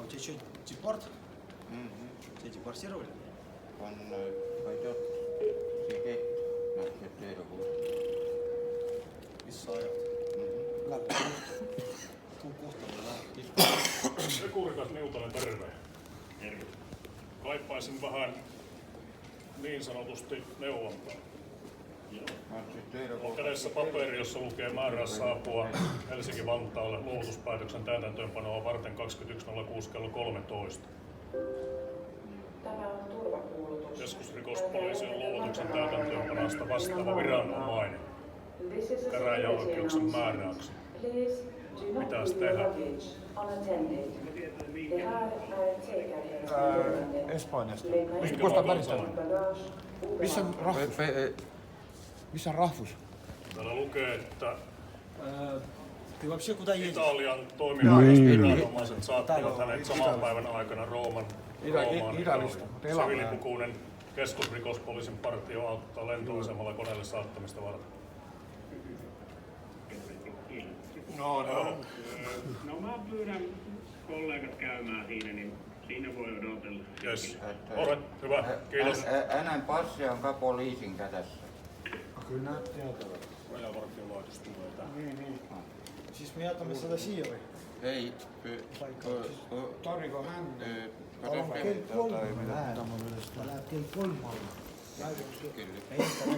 тебя что, депорт? Тебя депортировали? Он пойдет сидеть на 4 года. Missä ajat? Tuu kohta Sekurikas Niutanen, terve. Kaipaisin vähän niin sanotusti neuvontaa. On kädessä paperi, jossa lukee määrää saapua Helsinki-Vantaalle luovutuspäätöksen täytäntöönpanoa varten 21.06 kello 13. Tämä on turvakuulutus. Keskusrikospoliisin luovutuksen täytäntöönpanosta vastaava viranomainen. This is a Käräjäoikeuksen määräyksi. Please do not Mitäs leave tehdään? luggage unattended. Det här är ett säkerhetsmeddelande. Espanjasta. Minkä Kosta maan välistämään. kansalainen? Missä on rahvus? Missä on rahvus? Täällä lukee, että Ты вообще куда едешь? Italian toimivaltaiset viranomaiset saattivat hänet saman päivän aikana Roomaan. Idällistä, mutta elämää. Siviilipukuinen keskusrikospoliisin partio auttaa lentoasemalla koneelle saattamista varten. No. No mä pyydän kollegat käymään siinä, niin siinä voi odotella. Yes. Alright, hyvä. Kiitos. Hänen passi on poliisin kädessä. Kyllä näet tietävät. Rajavartiolaitos tulee tähän. Siis me jätämme seda siia või? Ei. Tarviko hän? Kell 3 läheb. Ta läheb kell 3 alla. Kyllä.